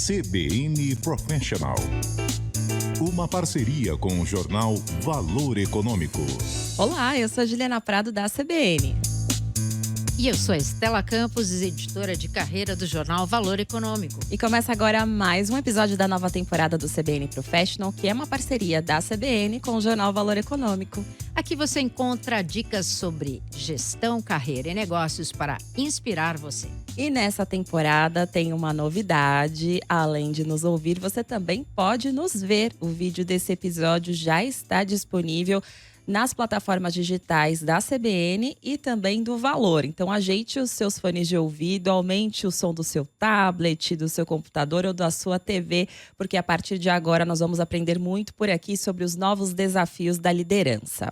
CBN Professional. Uma parceria com o jornal Valor Econômico. Olá, eu sou a Juliana Prado da CBN. E eu sou a Estela Campos, editora de carreira do jornal Valor Econômico. E começa agora mais um episódio da nova temporada do CBN Professional, que é uma parceria da CBN com o jornal Valor Econômico. Aqui você encontra dicas sobre gestão, carreira e negócios para inspirar você. E nessa temporada tem uma novidade. Além de nos ouvir, você também pode nos ver. O vídeo desse episódio já está disponível nas plataformas digitais da CBN e também do Valor. Então ajeite os seus fones de ouvido, aumente o som do seu tablet, do seu computador ou da sua TV, porque a partir de agora nós vamos aprender muito por aqui sobre os novos desafios da liderança.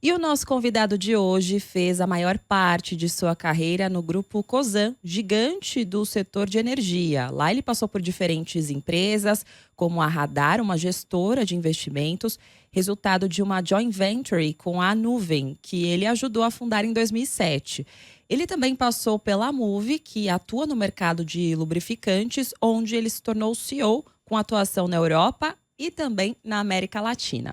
E o nosso convidado de hoje fez a maior parte de sua carreira no grupo Cosan, gigante do setor de energia. Lá ele passou por diferentes empresas, como a Radar, uma gestora de investimentos, resultado de uma joint venture com a Nuvem, que ele ajudou a fundar em 2007. Ele também passou pela Moove, que atua no mercado de lubrificantes, onde ele se tornou CEO com atuação na Europa e também na América Latina.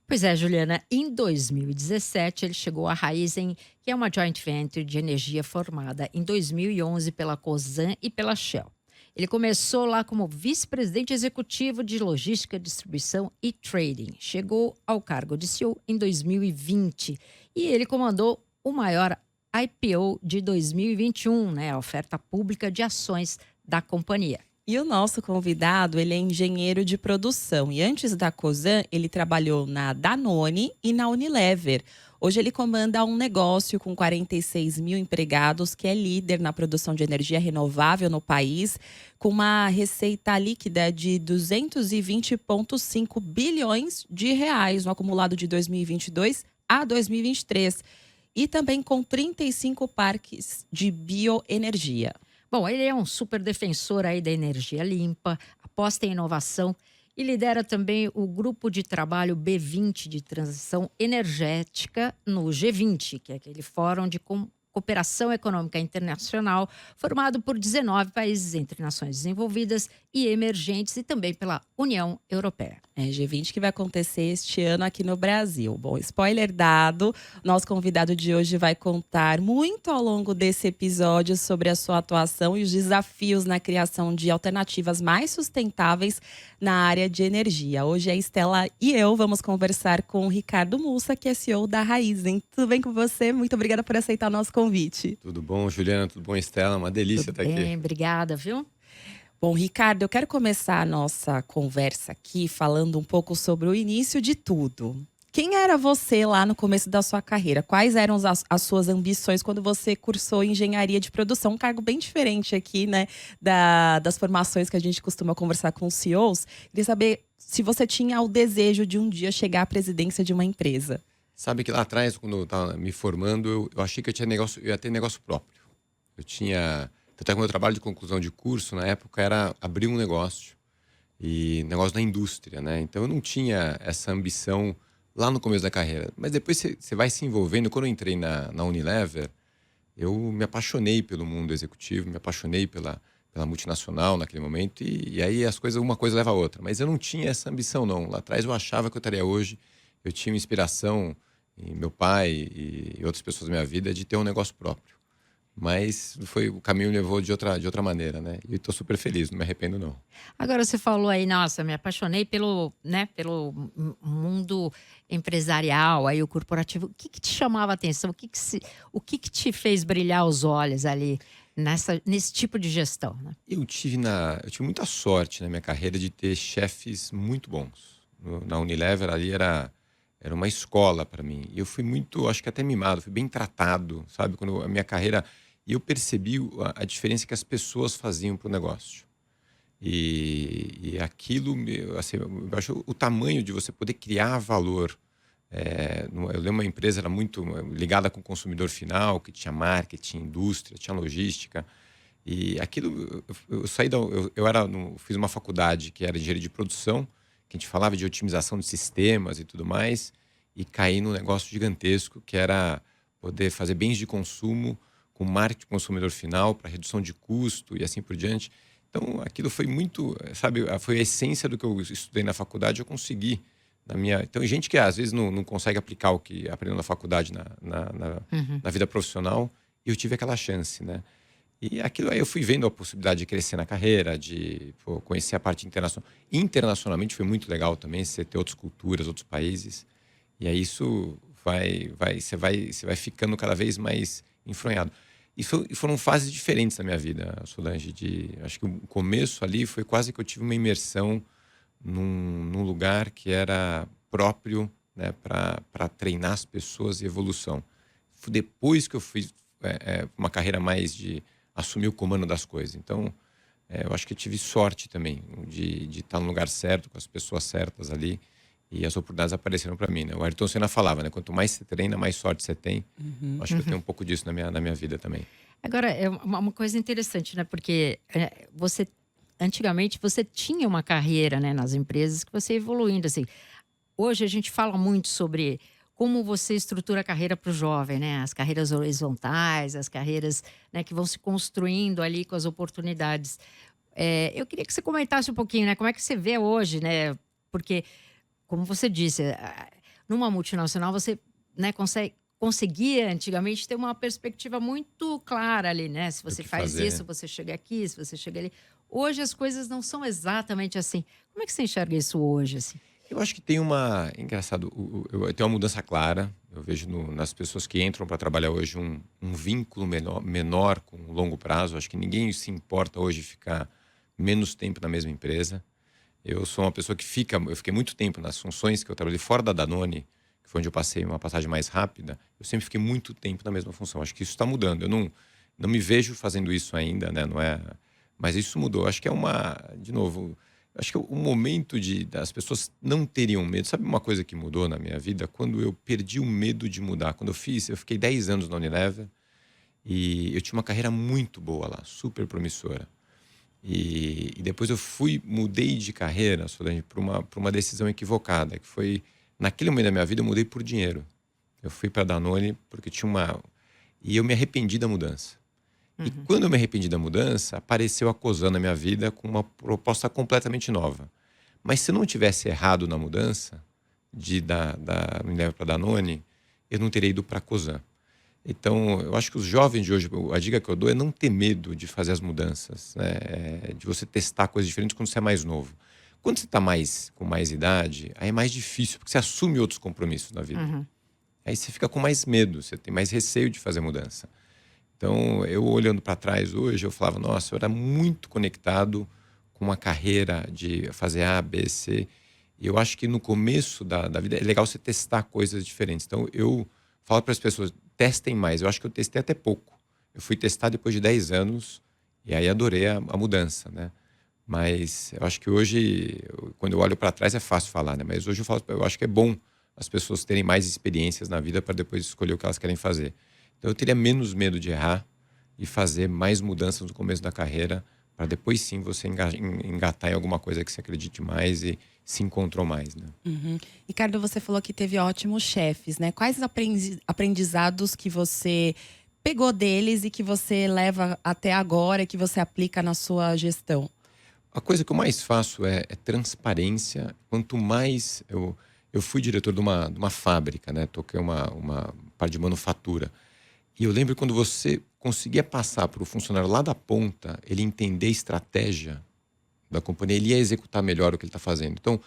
Pois é, Juliana, em 2017 ele chegou à Raízen, que é uma joint venture de energia formada em 2011 pela Cosan e pela Shell. Ele começou lá como vice-presidente executivo de logística, distribuição e trading. Chegou ao cargo de CEO em 2020 e ele comandou o maior IPO de 2021, a oferta pública de ações da companhia. E o nosso convidado, ele é engenheiro de produção. E antes da Cosan, ele trabalhou na Danone e na Unilever. Hoje ele comanda um negócio com 46 mil empregados, que é líder na produção de energia renovável no país, com uma receita líquida de 220,5 bilhões de reais no acumulado de 2022 a 2023. E também com 35 parques de bioenergia. Bom, ele é um super defensor aí da energia limpa, aposta em inovação e lidera também o grupo de trabalho B20 de transição energética no G20, que é aquele fórum de cooperação econômica internacional formado por 19 países entre nações desenvolvidas e emergentes e também pela União Europeia. É G20 que vai acontecer este ano aqui no Brasil. Bom, spoiler dado, nosso convidado de hoje vai contar muito ao longo desse episódio sobre a sua atuação e os desafios na criação de alternativas mais sustentáveis na área de energia. Hoje a Estela e eu vamos conversar com o Ricardo Mussa, que é CEO da Raízen. Tudo bem com você? Muito obrigada por aceitar o nosso convite. Tudo bom, Juliana? Tudo bom, Estela? Uma delícia estar aqui. Bem, obrigada, viu? Bom, Ricardo, eu quero começar a nossa conversa aqui falando um pouco sobre o início de tudo. Quem era você lá no começo da sua carreira? Quais eram as suas ambições quando você cursou engenharia de produção? Um cargo bem diferente aqui, das formações que a gente costuma conversar com os CEOs. Queria saber se você tinha o desejo de um dia chegar à presidência de uma empresa. Sabe que lá atrás, quando eu estava me formando, eu achei que eu ia ter negócio próprio. Até quando eu trabalho de conclusão de curso, na época, era abrir um negócio. E negócio da indústria, Então eu não tinha essa ambição lá no começo da carreira. Mas depois você vai se envolvendo. Quando eu entrei na Unilever, eu me apaixonei pelo mundo executivo, me apaixonei pela multinacional naquele momento. E aí uma coisa leva a outra. Mas eu não tinha essa ambição, não. Lá atrás eu achava que eu estaria hoje. Eu tinha uma inspiração em meu pai e outras pessoas da minha vida de ter um negócio próprio. Mas o caminho me levou de outra maneira, E estou super feliz, não me arrependo, não. Agora você falou aí, nossa, me apaixonei pelo mundo empresarial, aí o corporativo. O que te chamava a atenção? O que te fez brilhar os olhos ali nesse tipo de gestão, Eu tive muita sorte na minha carreira de ter chefes muito bons. Na Unilever ali era uma escola para mim. E eu fui muito, acho que até mimado, fui bem tratado, sabe? Quando a minha carreira... E eu percebi a diferença que as pessoas faziam para o negócio. E aquilo, assim, eu acho o tamanho de você poder criar valor. Eu lembro uma empresa era muito ligada com o consumidor final, que tinha marketing, indústria, tinha logística. E aquilo, eu saí fiz uma faculdade que era engenharia de produção, que a gente falava de otimização de sistemas e tudo mais, e caí num negócio gigantesco, que era poder fazer bens de consumo com marketing consumidor final para redução de custo e assim por diante. Então, aquilo foi muito, sabe, foi a essência do que eu estudei na faculdade, eu consegui. Então, gente que às vezes não consegue aplicar o que aprendeu na faculdade na vida profissional, e eu tive aquela chance, né? E aquilo aí eu fui vendo a possibilidade de crescer na carreira, de conhecer a parte internacional. Internacionalmente foi muito legal também, você ter outras culturas, outros países. E aí isso você vai ficando cada vez mais enfronhado. E foram fases diferentes na minha vida, Solange. Acho que o começo ali foi quase que eu tive uma imersão num lugar que era próprio, né, para treinar as pessoas e evolução. Depois que eu fiz uma carreira mais de assumir o comando das coisas. Então, eu acho que eu tive sorte também de estar no lugar certo, com as pessoas certas ali. E as oportunidades apareceram para mim, né? O Ayrton Senna falava, né? Quanto mais você treina, mais sorte você tem. Acho que eu tenho um pouco disso na minha vida também. Agora, é uma coisa interessante, né? Porque antigamente você tinha uma carreira, né, nas empresas que você ia evoluindo, assim. Hoje a gente fala muito sobre como você estrutura a carreira para o jovem, né? As carreiras horizontais, as carreiras, né, que vão se construindo ali com as oportunidades. Eu queria que você comentasse um pouquinho, né? Como é que você vê hoje, né? Porque, como você disse, numa multinacional você, né, conseguia antigamente ter uma perspectiva muito clara ali, né? Se você faz isso, você chega aqui, se você chega ali. Hoje as coisas não são exatamente assim. Como é que você enxerga isso hoje, assim? Eu acho que tem engraçado, eu tenho uma mudança clara. Eu vejo nas pessoas que entram para trabalhar hoje um vínculo menor com o longo prazo. Acho que ninguém se importa hoje ficar menos tempo na mesma empresa. Eu sou uma pessoa eu fiquei muito tempo nas funções que eu trabalhei fora da Danone, que foi onde eu passei uma passagem mais rápida. Eu sempre fiquei muito tempo na mesma função. Acho que isso está mudando. Eu não me vejo fazendo isso ainda, né? Não é, mas isso mudou. Acho que de novo, acho que o momento das pessoas não teriam medo. Sabe uma coisa que mudou na minha vida? Quando eu perdi o medo de mudar. Quando eu fiquei 10 anos na Unilever e eu tinha uma carreira muito boa lá, super promissora. E depois eu mudei de carreira, Solange, por uma decisão equivocada, que foi, naquele momento da minha vida, eu mudei por dinheiro. Eu fui para a Danone porque e eu me arrependi da mudança. E quando eu me arrependi da mudança, apareceu a Cosan na minha vida com uma proposta completamente nova. Mas se eu não tivesse errado na mudança, da Unilever para a Danone, eu não teria ido para a Cosan. Então, eu acho que os jovens de hoje, a dica que eu dou é não ter medo de fazer as mudanças, né? De você testar coisas diferentes quando você é mais novo. Quando você está com mais idade, aí é mais difícil, porque você assume outros compromissos na vida. Aí você fica com mais medo, você tem mais receio de fazer mudança. Então, eu olhando para trás hoje, eu falava, nossa, eu era muito conectado com uma carreira de fazer A, B, C. E eu acho que no começo da vida é legal você testar coisas diferentes. Então, eu falo para as pessoas, testem mais. Eu acho que eu testei até pouco. Eu fui testar depois de 10 anos e aí adorei a mudança, né? Mas eu acho que hoje, quando eu olho para trás, é fácil falar, né? Mas hoje eu acho que é bom as pessoas terem mais experiências na vida para depois escolher o que elas querem fazer. Então eu teria menos medo de errar e fazer mais mudanças no começo da carreira para depois sim você engatar em alguma coisa que você acredite mais e se encontrou mais, né? Ricardo, você falou que teve ótimos chefes, né? Quais aprendizados que você pegou deles e que você leva até agora e que você aplica na sua gestão? A coisa que eu mais faço é transparência. Quanto mais eu fui diretor de uma fábrica, né? Toquei uma parte de manufatura. E eu lembro quando você conseguia passar para o funcionário lá da ponta, ele entender a estratégia da companhia, ele ia executar melhor o que ele está fazendo. Então,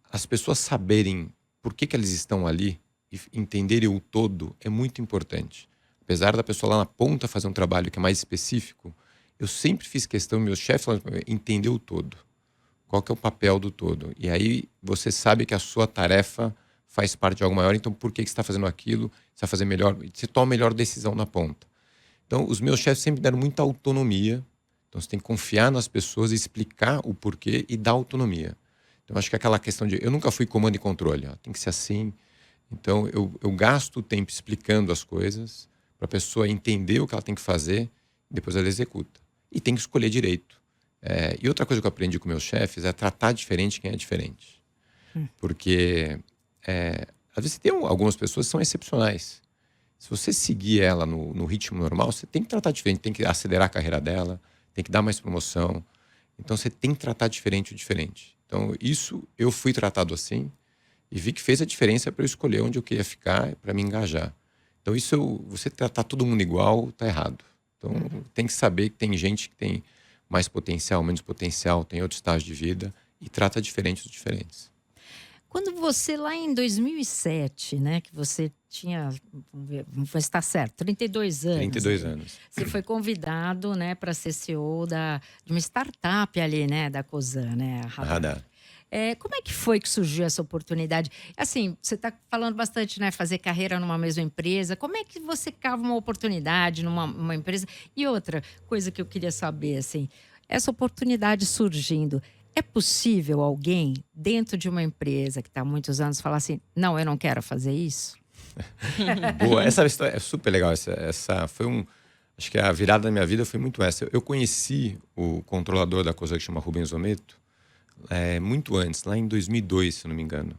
as pessoas saberem por que elas estão ali e entenderem o todo é muito importante. Apesar da pessoa lá na ponta fazer um trabalho que é mais específico, eu sempre fiz questão, meus chefes falaram para mim, entender o todo. Qual que é o papel do todo? E aí você sabe que a sua tarefa faz parte de algo maior, então por que você está fazendo aquilo? Você vai fazer melhor, você toma a melhor decisão na ponta. Então, os meus chefes sempre deram muita autonomia. Então, você tem que confiar nas pessoas, explicar o porquê e dar autonomia. Então, acho que aquela questão de... Eu nunca fui comando e controle. Tem que ser assim. Então, eu gasto o tempo explicando as coisas para a pessoa entender o que ela tem que fazer e depois ela executa. E tem que escolher direito. E outra coisa que eu aprendi com meus chefes é tratar diferente quem é diferente. Porque, às vezes, tem algumas pessoas que são excepcionais. Se você seguir ela no ritmo normal, você tem que tratar diferente, tem que acelerar a carreira dela, tem que dar mais promoção. Então você tem que tratar diferente o diferente. Então isso eu fui tratado assim e vi que fez a diferença para eu escolher onde eu queria ficar, para me engajar. Então você tratar todo mundo igual tá errado. Então tem que saber que tem gente que tem mais potencial, menos potencial, tem outro estágio de vida e trata diferente dos diferentes. Quando você, lá em 2007, né, que você tinha, vamos ver se tá certo, 32 anos. 32 anos. Você foi convidado, né, para ser CEO de uma startup ali, né, da Cosan, né? A Radar. Como é que foi que surgiu essa oportunidade? Assim, você está falando bastante, né, fazer carreira numa mesma empresa. Como é que você cava uma oportunidade numa empresa? E outra coisa que eu queria saber, assim, essa oportunidade surgindo, é possível alguém dentro de uma empresa que está há muitos anos falar assim, não, eu não quero fazer isso? Boa, essa história é super legal. Essa foi acho que a virada da minha vida foi muito essa. Eu conheci o controlador da Cosan, que chama Rubens Ometo, muito antes, lá em 2002, se não me engano.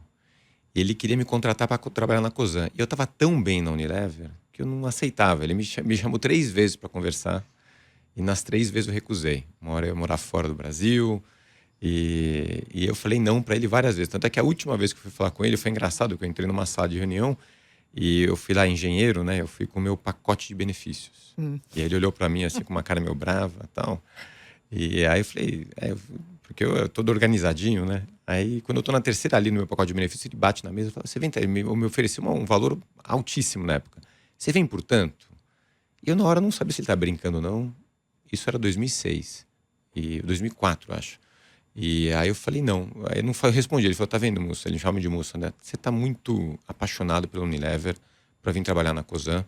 Ele queria me contratar para trabalhar na Cosan. E eu estava tão bem na Unilever que eu não aceitava. Ele me chamou 3 vezes para conversar e nas 3 vezes eu recusei. Uma hora eu ia morar fora do Brasil e eu falei não para ele várias vezes. Tanto é que a última vez que eu fui falar com ele foi engraçado, que eu entrei numa sala de reunião e eu fui lá engenheiro, né? Eu fui com o meu pacote de benefícios. E aí ele olhou para mim assim com uma cara meio brava e tal. E aí eu falei, porque eu tô organizadinho, né? Aí quando eu tô na terceira ali no meu pacote de benefícios, ele bate na mesa e fala, você vem, me ofereceu um valor altíssimo na época. Você vem por tanto? E eu na hora não sabia se ele tá brincando ou não. Isso era 2006. 2004, acho. E aí eu falei, não. Aí eu não respondi. Ele falou, tá vendo, moça? Ele me chama de moça, né? Você tá muito apaixonado pela Unilever para vir trabalhar na Cosan.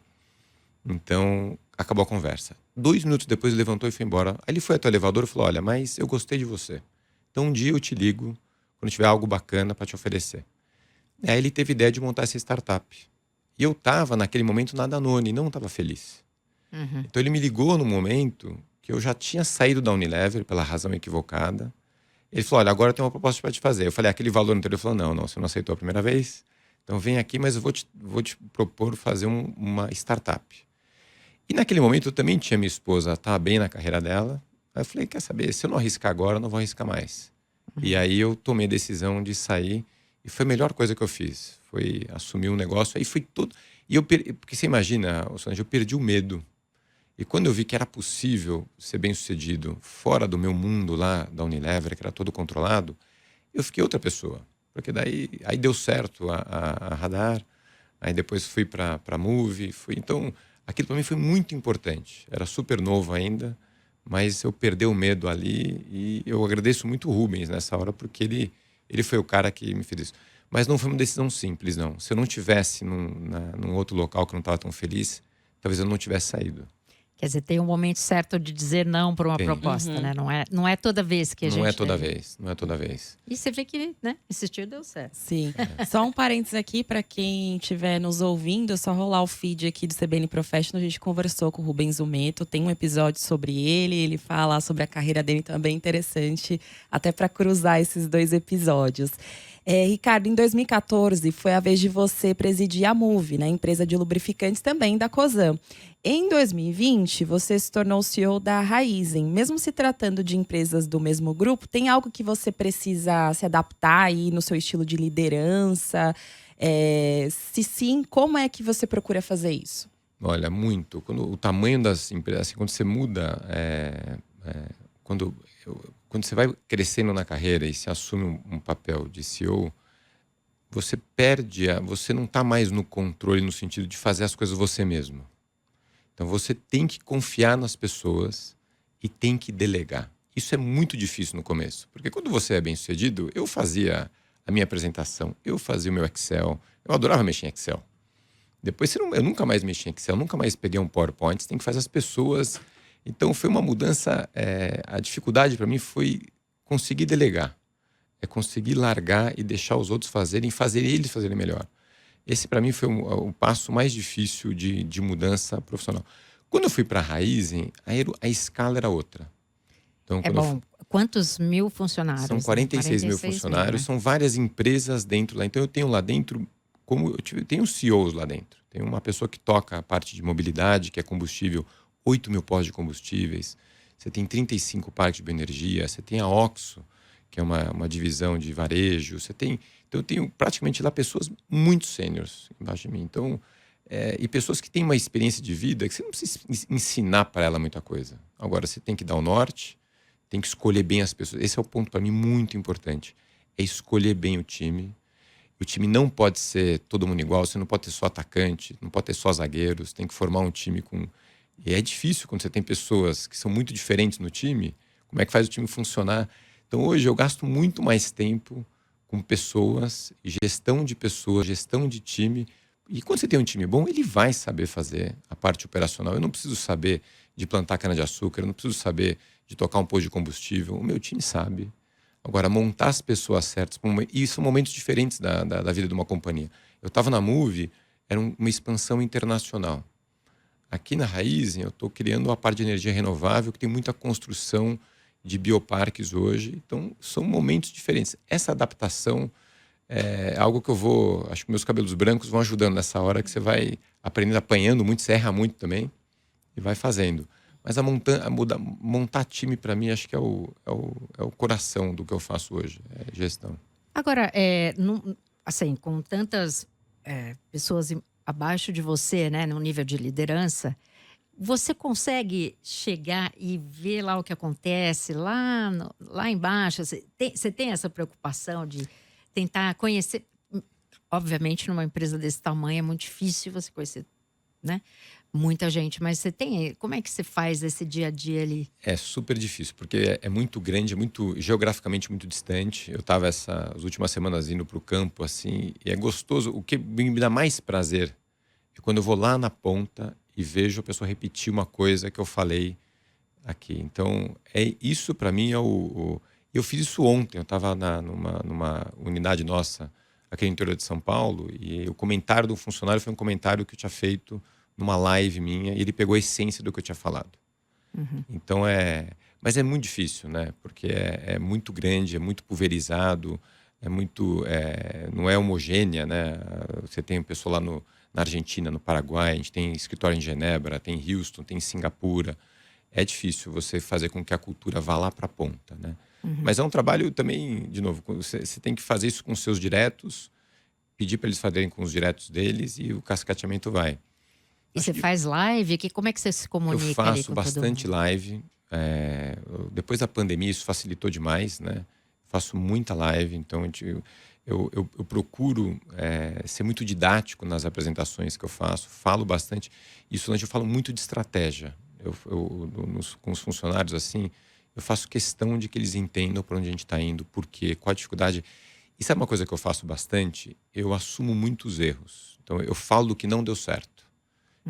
Então, acabou a conversa. 2 minutos depois ele levantou e foi embora. Aí ele foi até o elevador e falou, olha, mas eu gostei de você. Então um dia eu te ligo quando tiver algo bacana para te oferecer. Aí ele teve ideia de montar essa startup. E eu tava naquele momento na Danone e não estava feliz. Então ele me ligou no momento que eu já tinha saído da Unilever pela razão equivocada. Ele falou, olha, agora eu tenho uma proposta para te fazer. Eu falei, aquele valor no telefone? Ele falou, não, você não aceitou a primeira vez. Então vem aqui, mas eu vou te propor fazer uma startup. E naquele momento eu também tinha minha esposa, estava bem na carreira dela. Aí eu falei, quer saber, se eu não arriscar agora, eu não vou arriscar mais. E aí eu tomei a decisão de sair. E foi a melhor coisa que eu fiz. Foi assumir um negócio. Aí foi tudo. Porque você imagina, Solange, eu perdi o medo. E quando eu vi que era possível ser bem-sucedido fora do meu mundo lá da Unilever, que era todo controlado, eu fiquei outra pessoa. Porque daí aí deu certo a Radar, aí depois fui para Move, então aquilo para mim foi muito importante. Era super novo ainda, mas eu perdi o medo ali e eu agradeço muito o Rubens nessa hora, porque ele foi o cara que me fez isso. Mas não foi uma decisão simples, não. Se eu não tivesse num outro local que eu não estava tão feliz, talvez eu não tivesse saído. Quer dizer, tem um momento certo de dizer não para uma proposta, né? Não é toda vez que a gente... Não é toda vez. E você vê que, né, insistiu e deu certo. Sim. Só um parênteses aqui para quem estiver nos ouvindo, é só rolar o feed aqui do CBN Professional. A gente conversou com o Rubens Ometo, tem um episódio sobre ele fala sobre a carreira dele também, interessante, até para cruzar esses 2 episódios. Ricardo, em 2014 foi a vez de você presidir a Move, né, empresa de lubrificantes também da Cosan. Em 2020, você se tornou CEO da Raízen. Mesmo se tratando de empresas do mesmo grupo, tem algo que você precisa se adaptar aí no seu estilo de liderança? Se sim, como é que você procura fazer isso? Olha, muito. Quando o tamanho das empresas, assim, quando você muda, quando você vai crescendo na carreira e se assume um papel de CEO, você você não está mais no controle no sentido de fazer as coisas você mesmo. Então você tem que confiar nas pessoas e tem que delegar. Isso é muito difícil no começo, porque quando você é bem-sucedido, eu fazia a minha apresentação, eu fazia o meu Excel, eu adorava mexer em Excel. Depois eu nunca mais mexi em Excel, nunca mais peguei um PowerPoint, você tem que fazer as pessoas. Então foi uma mudança, a dificuldade para mim foi conseguir delegar. É conseguir largar e deixar os outros fazerem, fazer eles fazerem melhor. Esse para mim foi o passo mais difícil de mudança profissional. Quando eu fui para a Raízen, a escala era outra. Então, quantos mil funcionários? São 46 mil funcionários, né? São várias empresas dentro lá. Então eu tenho lá dentro, eu tenho CEOs lá dentro. Tem uma pessoa que toca a parte de mobilidade, que é combustível, 8 mil postos de combustíveis. você tem 35 parques de bioenergia, você tem a Oxo, que é uma divisão de varejo, então eu tenho praticamente lá pessoas muito sêniores embaixo de mim. Então, e pessoas que têm uma experiência de vida que você não precisa ensinar para ela muita coisa. Agora, você tem que dar o norte, tem que escolher bem as pessoas. Esse é o ponto para mim muito importante, é escolher bem o time. O time não pode ser todo mundo igual, você não pode ter só atacante, não pode ter só zagueiros, tem que formar um time com... E é difícil quando você tem pessoas que são muito diferentes no time, como é que faz o time funcionar? Então hoje eu gasto muito mais tempo com pessoas, gestão de pessoas, gestão de time. E quando você tem um time bom, ele vai saber fazer a parte operacional. Eu não preciso saber de plantar cana-de-açúcar, eu não preciso saber de tocar um posto de combustível. O meu time sabe. Agora, montar as pessoas certas, e são momentos diferentes da vida de uma companhia. Eu estava na Moove, era uma expansão internacional. Aqui na Raízen, eu estou criando uma parte de energia renovável que tem muita construção de bioparques hoje. Então, são momentos diferentes. Essa adaptação é algo que acho que meus cabelos brancos vão ajudando nessa hora que você vai aprendendo, apanhando muito, você erra muito também e vai fazendo. Mas montar time, para mim, acho que é o coração do que eu faço hoje, é gestão. Agora, assim, com tantas pessoas abaixo de você, né, no nível de liderança, você consegue chegar e ver lá o que acontece lá embaixo? Você tem essa preocupação de tentar conhecer? Obviamente, numa empresa desse tamanho é muito difícil você conhecer, né, muita gente, mas como é que você faz esse dia a dia ali? É super difícil, porque é muito grande, geograficamente muito distante. Eu estava as últimas semanas indo para o campo, assim, e é gostoso. O que me dá mais prazer é quando eu vou lá na ponta e vejo a pessoa repetir uma coisa que eu falei aqui. Então, isso para mim eu fiz isso ontem. Eu estava numa unidade nossa aqui no interior de São Paulo, e o comentário do funcionário foi um comentário que eu tinha feito numa live minha, e ele pegou a essência do que eu tinha falado. Uhum. Então mas é muito difícil, né? Porque é muito grande, é muito pulverizado, não é homogênea, né? Você tem pessoa lá na Argentina, no Paraguai, a gente tem escritório em Genebra, tem Houston, tem Singapura. É difícil você fazer com que a cultura vá lá para a ponta, né? Uhum. Mas é um trabalho também, de novo, você tem que fazer isso com os seus diretos, pedir para eles fazerem com os diretos deles, e o cascateamento vai. E você faz live? Como é que você se comunica ali com todo mundo? Eu faço bastante live. Depois da pandemia, isso facilitou demais, né? Faço muita live, então eu procuro ser muito didático nas apresentações que eu faço. Falo bastante. Isso eu falo muito de estratégia. Com os funcionários, assim, eu faço questão de que eles entendam para onde a gente está indo, por quê, qual a dificuldade. E sabe uma coisa que eu faço bastante? Eu assumo muitos erros. Então, eu falo do que não deu certo.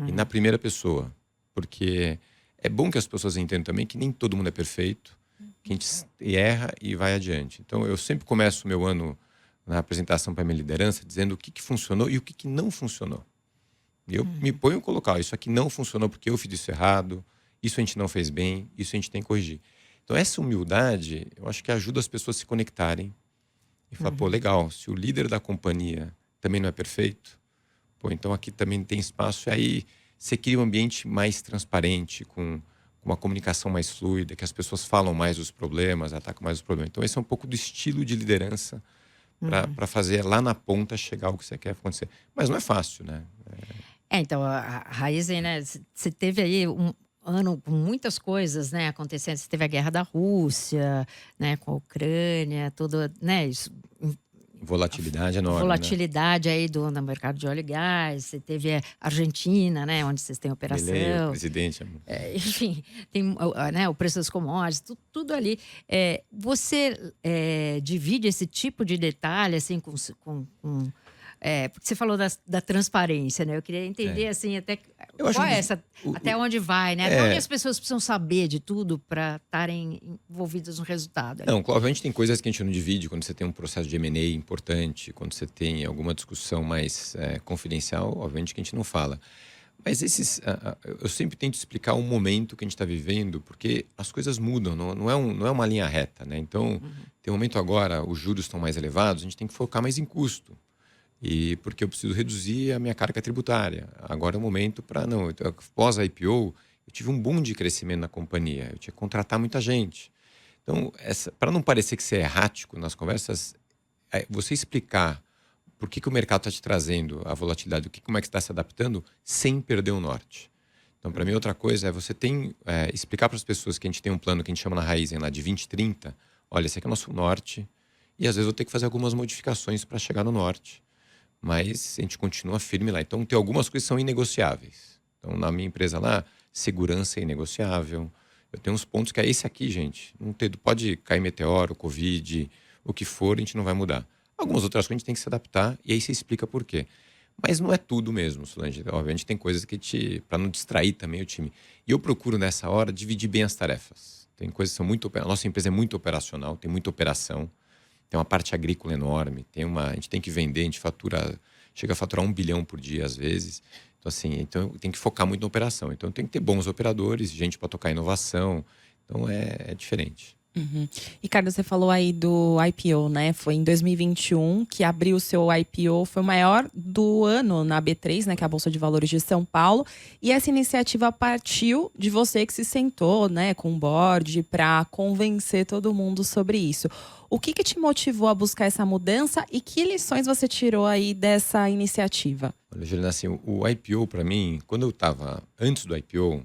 E na primeira pessoa. Porque é bom que as pessoas entendam também que nem todo mundo é perfeito, que a gente erra e vai adiante. Então, eu sempre começo o meu ano na apresentação para a minha liderança dizendo o que funcionou e o que não funcionou. E eu me ponho a colocar, isso aqui não funcionou porque eu fiz isso errado, isso a gente não fez bem, isso a gente tem que corrigir. Então, essa humildade, eu acho que ajuda as pessoas a se conectarem e falar, pô, legal, se o líder da companhia também não é perfeito, então aqui também tem espaço. E aí você cria um ambiente mais transparente, com uma comunicação mais fluida, que as pessoas falam mais dos problemas, atacam mais os problemas. Então esse é um pouco do estilo de liderança para fazer lá na ponta chegar ao que você quer acontecer. Mas não é fácil, né? Então a Raízen, né? Você teve aí um ano com muitas coisas, né, acontecendo. Você teve a guerra da Rússia, né, com a Ucrânia, tudo, né? Isso, volatilidade enorme. Volatilidade, né, aí no mercado de óleo e gás. Você teve a Argentina, né, onde vocês têm operação. Beleza, o presidente. Enfim, tem, né, o preço das commodities, tudo ali. Você divide esse tipo de detalhe assim com porque você falou da transparência, né? Eu queria entender assim até até onde vai, né? Até onde as pessoas precisam saber de tudo para estarem envolvidas no resultado. Não, obviamente tem coisas que a gente não divide quando você tem um processo de M&A importante, quando você tem alguma discussão mais confidencial, obviamente que a gente não fala. Mas eu sempre tento explicar o momento que a gente está vivendo, porque as coisas mudam, não é uma linha reta, né? Então, tem um momento agora, os juros estão mais elevados, a gente tem que focar mais em custo. E porque eu preciso reduzir a minha carga tributária. Agora é o momento para pós-IPO, eu tive um boom de crescimento na companhia. Eu tinha que contratar muita gente. Então, para não parecer que você é errático nas conversas, você explicar por que o mercado está te trazendo a volatilidade, como é que você está se adaptando, sem perder o norte. Então, para mim, outra coisa é você explicar para as pessoas que a gente tem um plano que a gente chama na Raizen lá de 2030. Olha, esse aqui é o nosso norte. E às vezes eu vou ter que fazer algumas modificações para chegar no norte. Mas a gente continua firme lá. Então, tem algumas coisas que são inegociáveis. Então, na minha empresa lá, segurança é inegociável. Eu tenho uns pontos que é esse aqui, gente. Pode cair meteoro, Covid, o que for, a gente não vai mudar. Algumas outras coisas a gente tem que se adaptar e aí você explica por quê. Mas não é tudo mesmo, Solange. Obviamente tem coisas para não distrair também o time. E eu procuro nessa hora dividir bem as tarefas. Tem coisas que são a nossa empresa é muito operacional, tem muita operação. Tem uma parte agrícola enorme, a gente tem que vender, a gente chega a faturar 1 bilhão por dia às vezes. Então, assim, tem que focar muito na operação. Então, tem que ter bons operadores, gente para tocar inovação. Então, é diferente. Uhum. Ricardo, você falou aí do IPO, né? Foi em 2021 que abriu o seu IPO, foi o maior do ano na B3, né? Que é a Bolsa de Valores de São Paulo. E essa iniciativa partiu de você que se sentou, né, com o board para convencer todo mundo sobre isso. O que te motivou a buscar essa mudança e que lições você tirou aí dessa iniciativa? Olha, Juliana, assim, o IPO para mim, quando eu estava antes do IPO,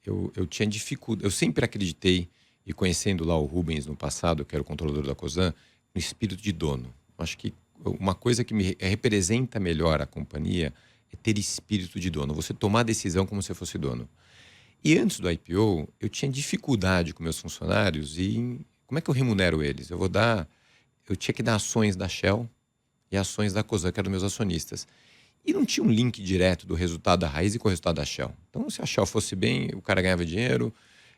eu tinha dificuldade, eu sempre acreditei. E conhecendo lá o Rubens no passado, que era o controlador da Cosan, no espírito de dono. Acho que uma coisa que me representa melhor a companhia é ter espírito de dono. Você tomar a decisão como se fosse dono. E antes do IPO, eu tinha dificuldade com meus funcionários e como é que eu remunero eles? Eu tinha que dar ações da Shell e ações da Cosan, que eram meus acionistas. E não tinha um link direto do resultado da Raizen com o resultado da Shell. Então, se a Shell fosse bem, o cara ganhava dinheiro.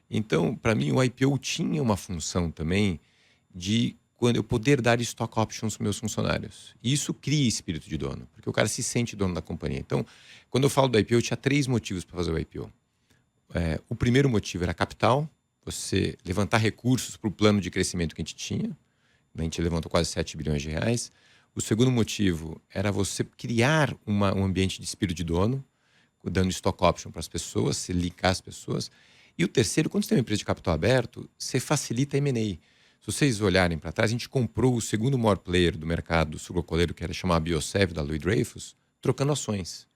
Então, para mim, o IPO tinha uma função também de quando eu poder dar stock options para meus funcionários. E isso cria espírito de dono, porque o cara se sente dono da companhia. Então, quando eu falo do IPO, eu tinha 3 motivos para fazer o IPO. O primeiro motivo era capital, você levantar recursos para o plano de crescimento que a gente tinha. A gente levantou quase 7 bilhões de reais. O segundo motivo era você criar um ambiente de espírito de dono, dando stock option para as pessoas, se linkar as pessoas. E o terceiro, quando você tem uma empresa de capital aberto, você facilita a M&A. Se vocês olharem para trás, a gente comprou o segundo maior player do mercado sucrocoleiro, que era chamado Biosev, da Louis Dreyfus, trocando ações.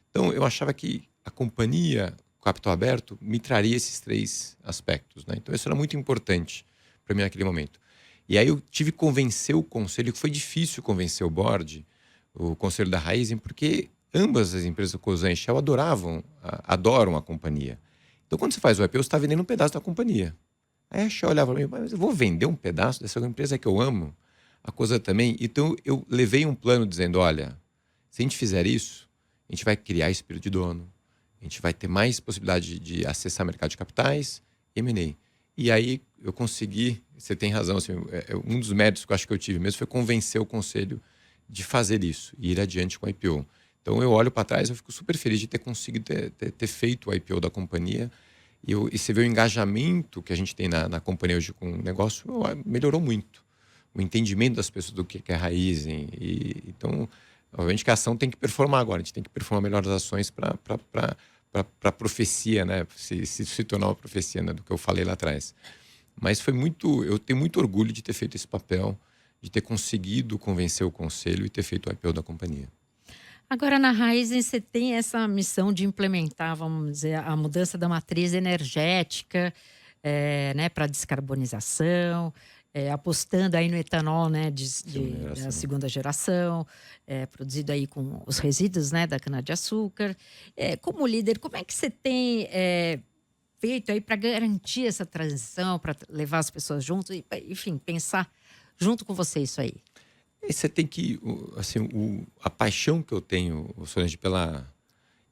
Então, eu achava que a companhia, capital aberto, me traria esses 3 aspectos, né? Então, isso era muito importante para mim naquele momento. E aí eu tive que convencer o conselho, que foi difícil convencer o board, o conselho da Raizen, porque ambas as empresas, Cosan e Shell, adoram a companhia. Então, quando você faz o IPO, você está vendendo um pedaço da companhia. Aí a Shell olhava para mim, mas eu vou vender um pedaço dessa empresa que eu amo? A Cosan também. Então, eu levei um plano dizendo, olha, se a gente fizer isso, a gente vai criar espírito de dono, a gente vai ter mais possibilidade de acessar mercado de capitais, M&A. E aí, eu consegui, você tem razão, assim, um dos méritos que eu acho que eu tive mesmo foi convencer o conselho de fazer isso e ir adiante com o IPO. Então, eu olho para trás, eu fico super feliz de ter conseguido ter feito o IPO da companhia. E você vê o engajamento que a gente tem na companhia hoje com o negócio, melhorou muito. O entendimento das pessoas do que é Raizen. Então, obviamente que a ação tem que performar agora. A gente tem que performar melhor as ações para a profecia, né? Se tornar uma profecia, né? Do que eu falei lá atrás. Mas eu tenho muito orgulho de ter feito esse papel, de ter conseguido convencer o conselho e ter feito o IPO da companhia. Agora, na Raizen, você tem essa missão de implementar, vamos dizer, a mudança da matriz energética, né, para descarbonização, apostando aí no etanol, né, da segunda geração, produzido aí com os resíduos, né, da cana-de-açúcar. Como líder, como é que você tem feito aí para garantir essa transição, para levar as pessoas junto e, enfim, pensar junto com você isso aí? Você tem que, assim, a paixão que eu tenho, Solange,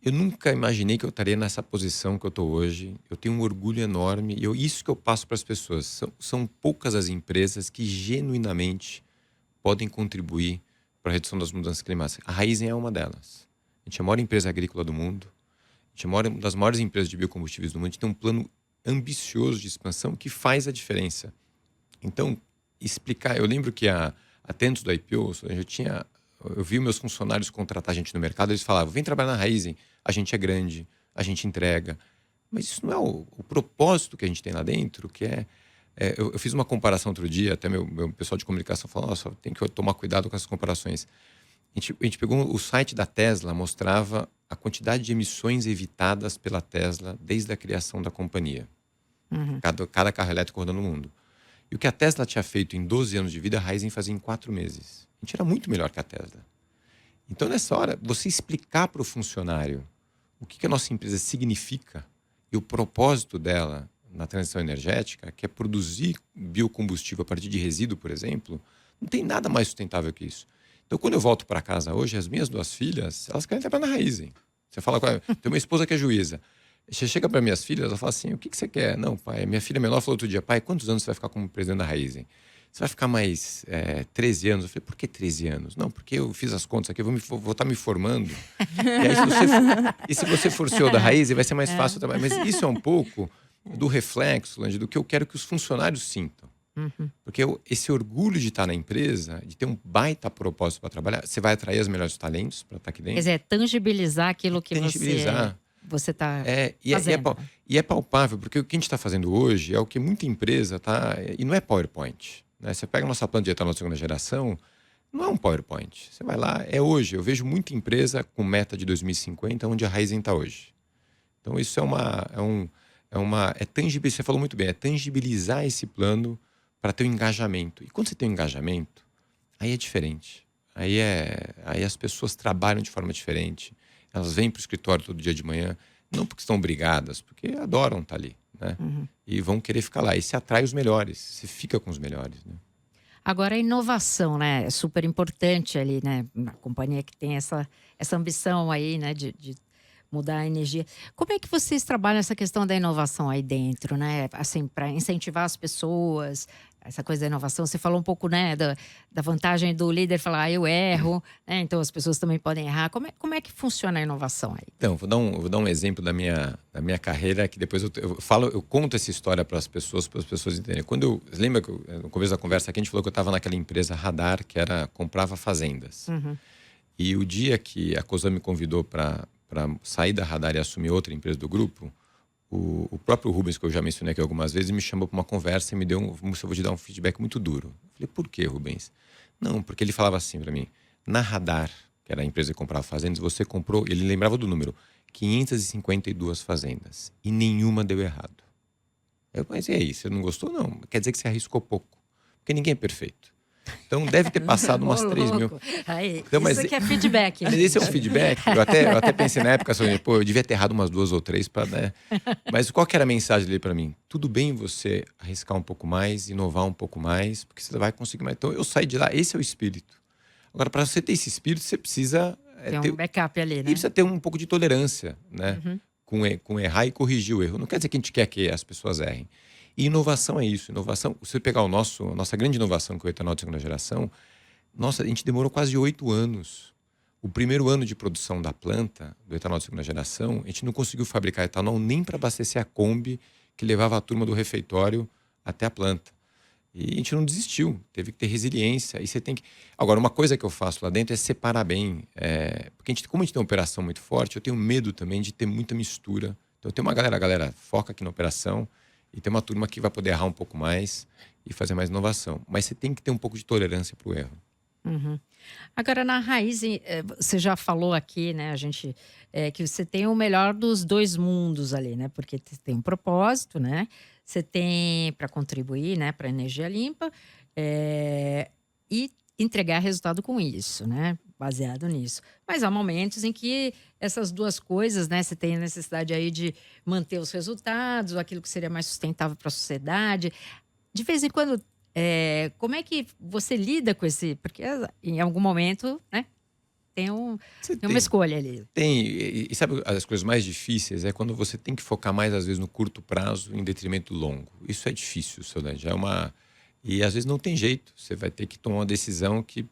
eu nunca imaginei que eu estaria nessa posição que eu estou hoje. Eu tenho um orgulho enorme e isso que eu passo para as pessoas. São poucas as empresas que genuinamente podem contribuir para a redução das mudanças climáticas. A Raizen é uma delas. A gente é a maior empresa agrícola do mundo. A gente é uma das maiores empresas de biocombustíveis do mundo. A gente tem um plano ambicioso de expansão que faz a diferença. Então, explicar... Eu lembro que até antes do IPO, eu vi meus funcionários contratar gente no mercado, eles falavam, vem trabalhar na Raizen, a gente é grande, a gente entrega. Mas isso não é o propósito que a gente tem lá dentro, que eu fiz uma comparação outro dia, até meu pessoal de comunicação falou, nossa, tem que tomar cuidado com essas comparações. A gente pegou o site da Tesla, mostrava a quantidade de emissões evitadas pela Tesla desde a criação da companhia. Cada carro elétrico rodando no mundo. E o que a Tesla tinha feito em 12 anos de vida, a Raízen fazia em 4 meses. A gente era muito melhor que a Tesla. Então, nessa hora, você explicar para o funcionário o que a nossa empresa significa e o propósito dela na transição energética, que é produzir biocombustível a partir de resíduo, por exemplo, não tem nada mais sustentável que isso. Então, quando eu volto para casa hoje, as minhas 2 filhas, elas querem trabalhar na Raízen. Você fala com ela, tem uma esposa que é juíza. Você chega para minhas filhas, ela fala assim, o que você quer? Não, pai, minha filha menor falou outro dia, pai, quantos anos você vai ficar como presidente da Raízen? Você vai ficar mais 13 anos? Eu falei, por que 13 anos? Não, porque eu fiz as contas aqui, eu vou estar me formando. E aí, se você for CEO da Raízen, vai ser mais fácil trabalhar. Mas isso é um pouco do reflexo, Lange, do que eu quero que os funcionários sintam. Porque esse orgulho de estar na empresa, de ter um baita propósito para trabalhar, você vai atrair os melhores talentos para estar aqui dentro. Quer dizer, tangibilizar aquilo que você está fazendo. E é palpável, porque o que a gente está fazendo hoje é o que muita empresa está... E não é PowerPoint. Né? Você pega a nossa planta de etanol de segunda geração, não é um PowerPoint. Você vai lá, é hoje. Eu vejo muita empresa com meta de 2050, onde a Raízen está hoje. Então isso é tangibilizar, você falou muito bem, é tangibilizar esse plano para ter um engajamento. E quando você tem um engajamento, aí é diferente. Aí as pessoas trabalham de forma diferente. Elas vêm para o escritório todo dia de manhã, não porque estão obrigadas, porque adoram estar ali, né? E vão querer ficar lá. E se atrai os melhores, se fica com os melhores, né? Agora, a inovação, né? É super importante ali, né? Na companhia que tem essa ambição aí, né? De mudar a energia. Como é que vocês trabalham essa questão da inovação aí dentro, né? Assim, para incentivar as pessoas, essa coisa da inovação. Você falou um pouco, né, da vantagem do líder falar, eu erro, né? Então as pessoas também podem errar. Como é que funciona a inovação aí? Então, vou dar um exemplo da minha carreira, que depois eu conto essa história para as pessoas entenderem. Lembra que no começo da conversa aqui a gente falou que eu estava naquela empresa Radar, que comprava fazendas. E o dia que a Cosan me convidou para sair da Radar e assumir outra empresa do grupo, o próprio Rubens, que eu já mencionei aqui algumas vezes, me chamou para uma conversa e me deu eu vou te dar um feedback muito duro. Eu falei, por que, Rubens? Não, porque ele falava assim para mim, na Radar, que era a empresa que comprava fazendas, você comprou, ele lembrava do número, 552 fazendas e nenhuma deu errado. Mas e aí, você não gostou? Não, quer dizer que você arriscou pouco, porque ninguém é perfeito. Então deve ter passado umas 3 mil. Aí, então, isso aqui é feedback. Mas esse é um feedback. Eu até pensei na época, eu devia ter errado umas 2 ou 3 para, né? Mas qual que era a mensagem dele para mim? Tudo bem você arriscar um pouco mais, inovar um pouco mais, porque você vai conseguir mais. Então eu saí de lá, esse é o espírito. Agora, para você ter esse espírito, você precisa ter um backup ali, né? E precisa ter um pouco de tolerância, né? Com errar e corrigir o erro. Não quer dizer que a gente quer que as pessoas errem. E inovação é isso. Inovação, se você pegar a nossa grande inovação, que é o etanol de segunda geração, a gente demorou quase 8 anos. O primeiro ano de produção da planta, do etanol de segunda geração, a gente não conseguiu fabricar etanol nem para abastecer a Kombi que levava a turma do refeitório até a planta. E a gente não desistiu, teve que ter resiliência. E você tem que... Agora, uma coisa que eu faço lá dentro é separar bem. Porque como a gente tem uma operação muito forte, eu tenho medo também de ter muita mistura. Então, eu tenho a galera foca aqui na operação, e tem uma turma que vai poder errar um pouco mais e fazer mais inovação. Mas você tem que ter um pouco de tolerância para o erro. Agora, na Raízen, você já falou aqui, né, que você tem o melhor dos 2 mundos ali, né? Porque tem um propósito, né? Você tem para contribuir, né, para a energia limpa e entregar resultado com isso, né? Baseado nisso. Mas há momentos em que essas 2 coisas, né? Você tem a necessidade aí de manter os resultados, aquilo que seria mais sustentável para a sociedade. De vez em quando, como é que você lida com esse... Porque em algum momento, né? Tem uma escolha ali. Tem. E sabe, as coisas mais difíceis é quando você tem que focar mais, às vezes, no curto prazo em detrimento do longo. Isso é difícil, Solange. Já é uma... E às vezes não tem jeito. Você vai ter que tomar uma decisão que, que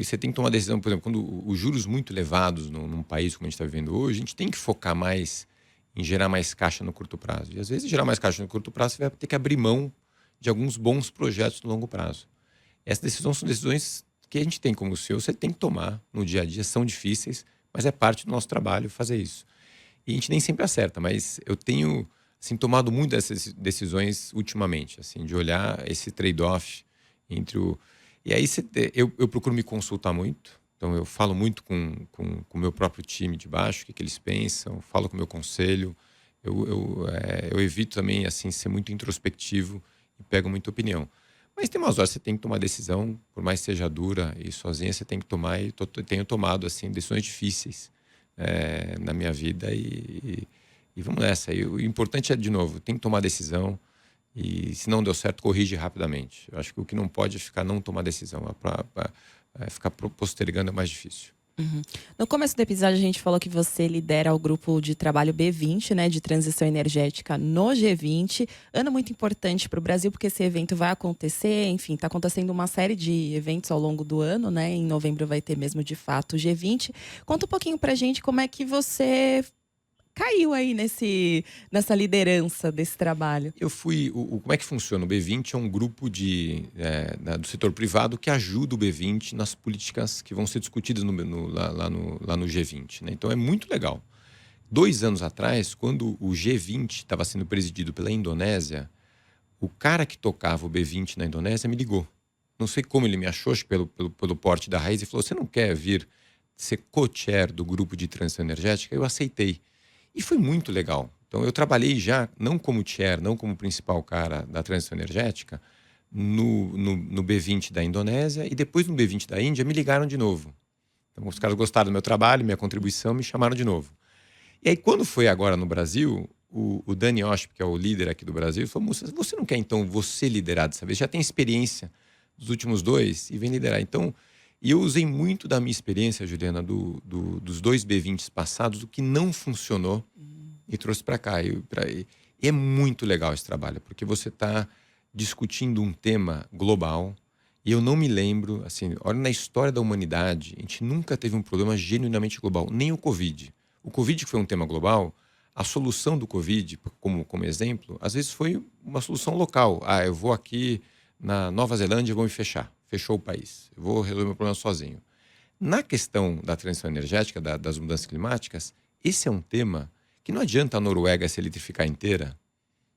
você tem que tomar uma decisão, por exemplo, quando os juros muito elevados num país como a gente está vivendo hoje, a gente tem que focar mais em gerar mais caixa no curto prazo. E às vezes gerar mais caixa no curto prazo, você vai ter que abrir mão de alguns bons projetos no longo prazo. Essas decisões são decisões que a gente tem como CEO, você tem que tomar no dia a dia, são difíceis, mas é parte do nosso trabalho fazer isso. E a gente nem sempre acerta, mas eu tenho assim, tomado muitas decisões ultimamente, assim, de olhar esse trade-off entre o... E aí eu procuro me consultar muito, então eu falo muito com o meu próprio time de baixo, o que eles pensam, falo com o meu conselho, eu evito também assim, ser muito introspectivo e pego muita opinião. Mas tem umas horas que você tem que tomar decisão, por mais que seja dura e sozinha, você tem que tomar, e tenho tomado assim, decisões difíceis na minha vida e vamos nessa. E o importante é, de novo, tem que tomar decisão e se não deu certo, corrige rapidamente. Eu acho que o que não pode é ficar não tomar decisão. Ficar postergando é mais difícil. Uhum. No começo do episódio, a gente falou que você lidera o grupo de trabalho B20, né, de transição energética no G20. Ano muito importante para o Brasil, porque esse evento vai acontecer, enfim, está acontecendo uma série de eventos ao longo do ano, né? Em novembro vai ter mesmo, de fato, o G20. Conta um pouquinho pra gente como é que você caiu aí nessa liderança desse trabalho. Como é que funciona? O B20 é um grupo do setor privado que ajuda o B20 nas políticas que vão ser discutidas lá no G20. Né? Então é muito legal. 2 anos atrás, quando o G20 estava sendo presidido pela Indonésia, o cara que tocava o B20 na Indonésia me ligou. Não sei como ele me achou, acho que pelo porte da raiz, e falou: você não quer vir ser co-chair do grupo de transição energética? Eu aceitei. E foi muito legal. Então, eu trabalhei já, não como chair, não como principal cara da transição energética, no B20 da Indonésia, e depois no B20 da Índia me ligaram de novo. Então, os caras gostaram do meu trabalho, minha contribuição, me chamaram de novo. E aí, quando foi agora no Brasil, o Dani Oshp, que é o líder aqui do Brasil, falou: você não quer, então, você liderar dessa vez? Já tem experiência dos últimos 2 e vem liderar. Então, e eu usei muito da minha experiência, Juliana, dos 2 B20s passados, o que não funcionou, e trouxe para cá. E é muito legal esse trabalho, porque você está discutindo um tema global, e eu não me lembro, assim, olha, na história da humanidade, a gente nunca teve um problema genuinamente global, nem o Covid. O Covid, que foi um tema global, a solução do Covid, como exemplo, às vezes foi uma solução local. Eu vou aqui na Nova Zelândia e vou me fechar. Fechou o país. Eu vou resolver meu problema sozinho. Na questão da transição energética, das mudanças climáticas, esse é um tema que não adianta a Noruega se eletrificar inteira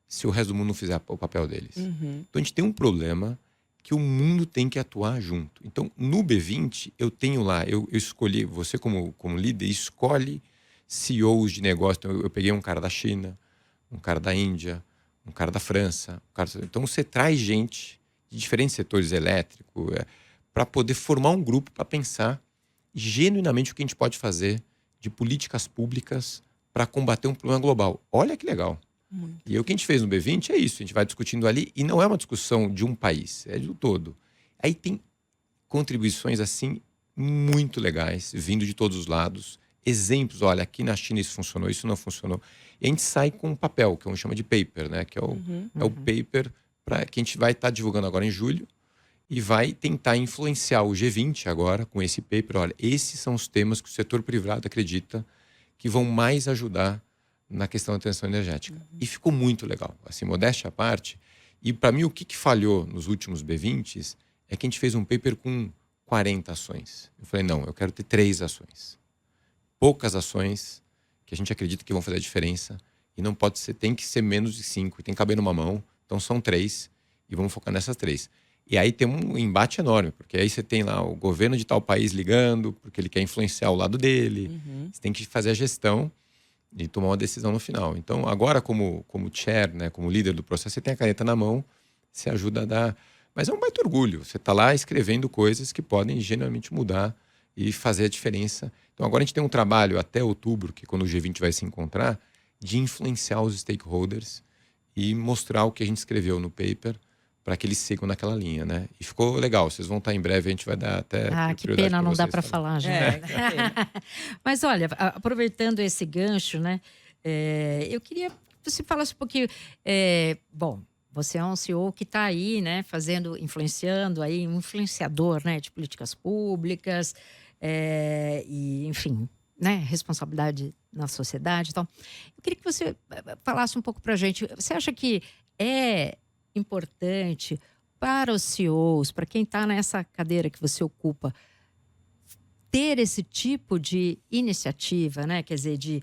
se o resto do mundo não fizer o papel deles. Uhum. Então a gente tem um problema que o mundo tem que atuar junto. Então no B20 eu tenho lá, eu escolhi, você como líder escolhe CEOs de negócio. Então eu peguei um cara da China, um cara da Índia, um cara da França. Então você traz gente de diferentes setores elétricos, para poder formar um grupo para pensar genuinamente o que a gente pode fazer de políticas públicas para combater um problema global. Olha que legal. Muito. E o que a gente fez no B20 é isso, a gente vai discutindo ali, e não é uma discussão de um país, é do todo. Aí tem contribuições assim muito legais, vindo de todos os lados, exemplos, olha, aqui na China isso funcionou, isso não funcionou. E a gente sai com um papel, que a gente chama de paper, né? Que é o paper que a gente vai estar divulgando agora em julho e vai tentar influenciar o G20 agora com esse paper. Olha, esses são os temas que o setor privado acredita que vão mais ajudar na questão da transição energética. E ficou muito legal, assim, modéstia à parte. E para mim o que falhou nos últimos B20s é que a gente fez um paper com 40 ações. Eu falei: não, eu quero ter 3 ações. Poucas ações que a gente acredita que vão fazer a diferença, e não pode ser, tem que ser menos de 5, tem que caber numa mão. Então são 3 e vamos focar nessas 3. E aí tem um embate enorme, porque aí você tem lá o governo de tal país ligando, porque ele quer influenciar o lado dele. Você tem que fazer a gestão e tomar uma decisão no final. Então agora como chair, né, como líder do processo, você tem a caneta na mão, você ajuda a dar... Mas é um baita orgulho, você está lá escrevendo coisas que podem genuinamente mudar e fazer a diferença. Então agora a gente tem um trabalho até outubro, que quando o G20 vai se encontrar, de influenciar os stakeholders e mostrar o que a gente escreveu no paper para que eles sigam naquela linha, né? E ficou legal, vocês vão estar em breve, a gente vai dar até... que pena, não dá para falar já. Mas olha, aproveitando esse gancho, né? Eu queria que você falasse um pouquinho... bom, você é um CEO que está aí, né? Influenciando aí, um influenciador, né? De políticas públicas, e enfim... né, responsabilidade na sociedade e tal. Eu queria que você falasse um pouco para a gente. Você acha que é importante para os CEOs, para quem está nessa cadeira que você ocupa, ter esse tipo de iniciativa, né? Quer dizer, de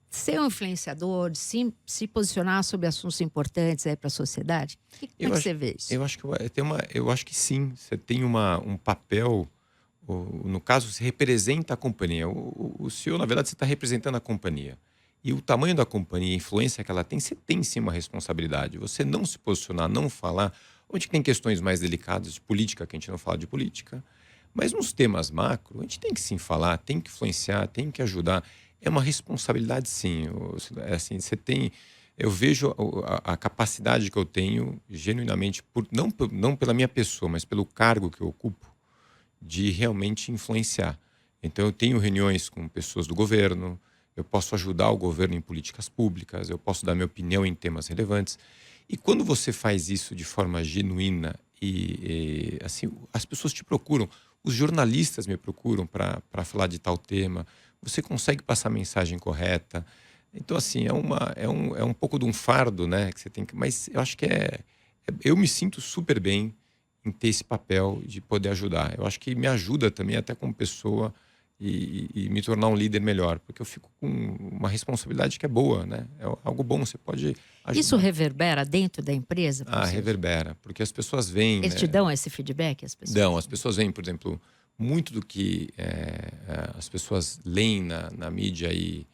ser um influenciador, de se posicionar sobre assuntos importantes para a sociedade? Como é que você vê isso? Eu acho que sim. Você tem um papel, no caso, você representa a companhia. O CEO, na verdade, você está representando a companhia. E o tamanho da companhia, a influência que ela tem, você tem sim uma responsabilidade. Você não se posicionar, não falar, onde tem questões mais delicadas de política, que a gente não fala de política, mas nos temas macro, a gente tem que sim falar, tem que influenciar, tem que ajudar. É uma responsabilidade, sim. É assim, você tem. Eu vejo a capacidade que eu tenho, genuinamente, não pela minha pessoa, mas pelo cargo que eu ocupo, de realmente influenciar. Então, eu tenho reuniões com pessoas do governo, eu posso ajudar o governo em políticas públicas, eu posso dar minha opinião em temas relevantes. E quando você faz isso de forma genuína assim, as pessoas te procuram, os jornalistas me procuram para falar de tal tema, você consegue passar a mensagem correta. Então, assim, é um pouco de um fardo, né, que você tem que... Mas eu acho que eu me sinto super bem em ter esse papel de poder ajudar. Eu acho que me ajuda também até como pessoa e me tornar um líder melhor, porque eu fico com uma responsabilidade que é boa, né? É algo bom, você pode ajudar. Isso reverbera dentro da empresa? Reverbera, porque as pessoas veem... Eles te dão esse feedback, as pessoas? Dão, as pessoas veem, por exemplo, muito do que as pessoas leem na mídia e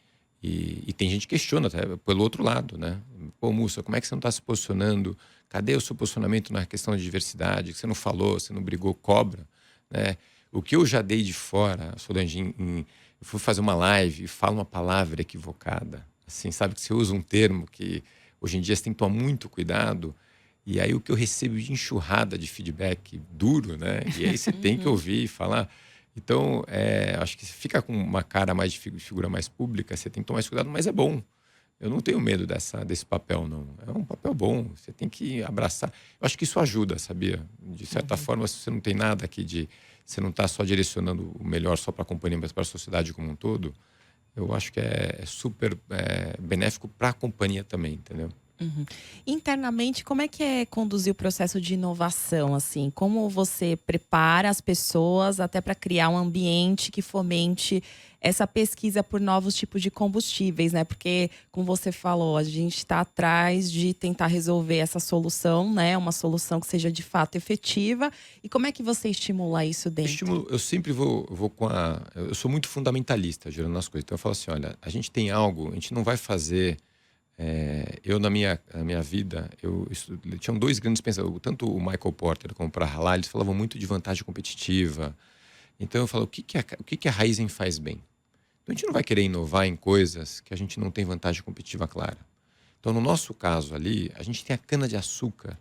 tem gente que questiona até pelo outro lado, né? Pô, Mussa, como é que você não está se posicionando? Cadê o seu posicionamento na questão de diversidade? Que você não falou, você não brigou, cobra, né? O que eu já dei de fora, Solange, eu fui fazer uma live e falo uma palavra equivocada. Assim, sabe que você usa um termo que hoje em dia você tem que tomar muito cuidado. E aí o que eu recebo de enxurrada de feedback duro, né? E aí você tem que ouvir e falar. Então, acho que você fica com uma cara mais de figura mais pública, você tem que tomar mais cuidado, mas é bom. Eu não tenho medo desse papel, não. É um papel bom, você tem que abraçar. Eu acho que isso ajuda, sabia? De certa forma, se você não tem nada aqui você não está só direcionando o melhor só para a companhia, mas para a sociedade como um todo, eu acho que é super benéfico para a companhia também, entendeu? Uhum. Internamente, como é que é conduzir o processo de inovação, assim? Como você prepara as pessoas até para criar um ambiente que fomente essa pesquisa por novos tipos de combustíveis, né? Porque, como você falou, a gente está atrás de tentar resolver essa solução, né? Uma solução que seja de fato efetiva. E como é que você estimula isso dentro? Eu sempre vou eu sou muito fundamentalista, gerando as coisas. Então eu falo assim, olha, a gente tem algo, a gente não vai fazer... eu, na minha vida, tinham dois grandes pensadores, tanto o Michael Porter como o Prahalala, eles falavam muito de vantagem competitiva. Então eu falo, o que a Raizen faz bem? Então a gente não vai querer inovar em coisas que a gente não tem vantagem competitiva clara. Então no nosso caso ali, a gente tem a cana-de-açúcar,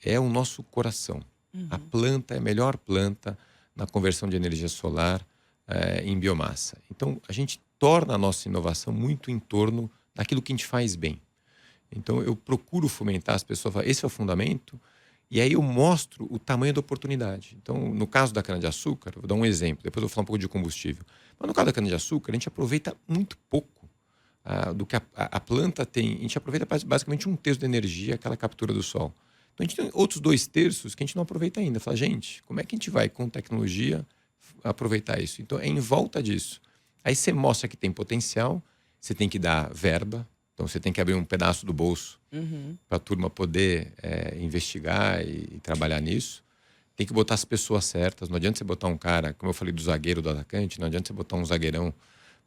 é o nosso coração. A planta é a melhor planta na conversão de energia solar em biomassa. Então a gente torna a nossa inovação muito em torno daquilo que a gente faz bem. Então eu procuro fomentar as pessoas, esse é o fundamento, e aí eu mostro o tamanho da oportunidade. Então, no caso da cana-de-açúcar, vou dar um exemplo, depois eu vou falar um pouco de combustível. Mas no caso da cana-de-açúcar, a gente aproveita muito pouco do que a planta tem. A gente aproveita basicamente 1/3 da energia, aquela captura do sol. Então a gente tem outros 2/3 que a gente não aproveita ainda. Fala, gente, como é que a gente vai, com tecnologia, aproveitar isso? Então é em volta disso. Aí você mostra que tem potencial, você tem que dar verba, então você tem que abrir um pedaço do bolso para a turma poder investigar e trabalhar nisso. Tem que botar as pessoas certas, não adianta você botar um cara, como eu falei do zagueiro, do atacante, não adianta você botar um zagueirão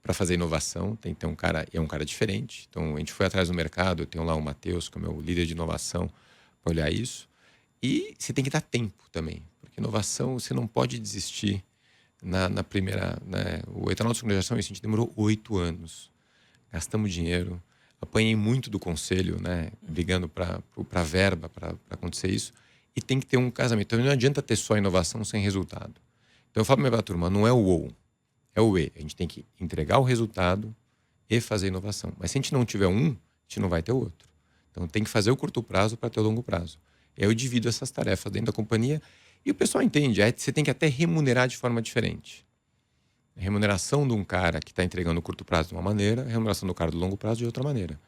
para fazer inovação, tem que ter um cara, e é um cara diferente. Então a gente foi atrás do mercado, eu tenho lá o Matheus, que é o meu líder de inovação, para olhar isso. E você tem que dar tempo também, porque inovação você não pode desistir na primeira... Né? O etanol de segunda geração, isso, a gente demorou 8 anos. Gastamos dinheiro, apanhei muito do conselho, né? Brigando para verba, para acontecer isso. E tem que ter um casamento. Então não adianta ter só inovação sem resultado. Então eu falo para minha turma, não é o ou, é o e. A gente tem que entregar o resultado e fazer inovação. Mas se a gente não tiver um, a gente não vai ter o outro. Então tem que fazer o curto prazo para ter o longo prazo. E aí eu divido essas tarefas dentro da companhia e o pessoal entende. Aí você tem que até remunerar de forma diferente. A remuneração de um cara que está entregando no curto prazo de uma maneira, a remuneração do cara do longo prazo de outra maneira.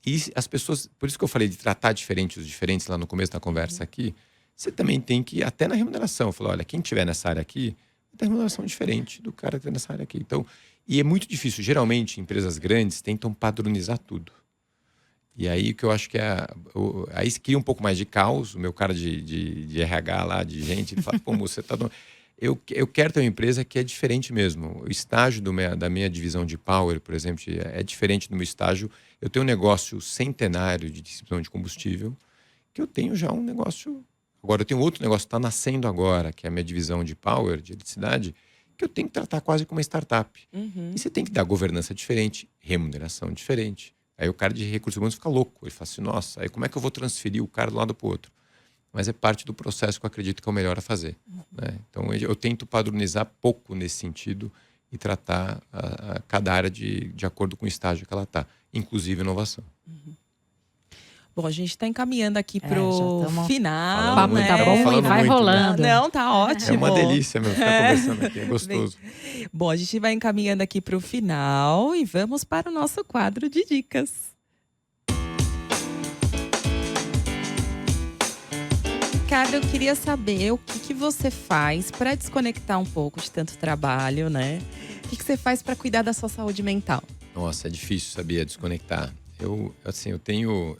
E as pessoas, por isso que eu falei de tratar diferente os diferentes lá no começo da conversa aqui, você também tem que, até na remuneração, falar, olha, quem estiver nessa área aqui, tem uma remuneração diferente do cara que está nessa área aqui. Então, e é muito difícil. Geralmente, empresas grandes tentam padronizar tudo. E aí o que eu acho que aí se cria um pouco mais de caos. O meu cara de RH lá, de gente, ele fala, pô, você tá... Eu quero ter uma empresa que é diferente mesmo. O estágio da minha divisão de Power, por exemplo, é diferente do meu estágio. Eu tenho um negócio centenário de distribuição de combustível, que eu tenho já um negócio... Agora, eu tenho outro negócio que está nascendo agora, que é a minha divisão de Power, de eletricidade, que eu tenho que tratar quase como uma startup. E você tem que dar governança diferente, remuneração diferente. Aí o cara de recursos humanos fica louco. Ele fala assim, nossa, aí como é que eu vou transferir o cara de um lado para o outro? Mas é parte do processo que eu acredito que é o melhor a fazer. Né? Então, eu tento padronizar pouco nesse sentido e tratar cada área de acordo com o estágio que ela está, inclusive inovação. Bom, a gente está encaminhando aqui Já pro tamo final, O papo né? tá bom e falando vai muito, né? rolando. Não, tá ótimo. É uma delícia, meu, ficar conversando aqui, é gostoso. Bom, a gente vai encaminhando aqui pro final e vamos para o nosso quadro de dicas. Ricardo, eu queria saber o que você faz para desconectar um pouco de tanto trabalho, né? O que você faz para cuidar da sua saúde mental? Nossa, é difícil, sabia, desconectar. Eu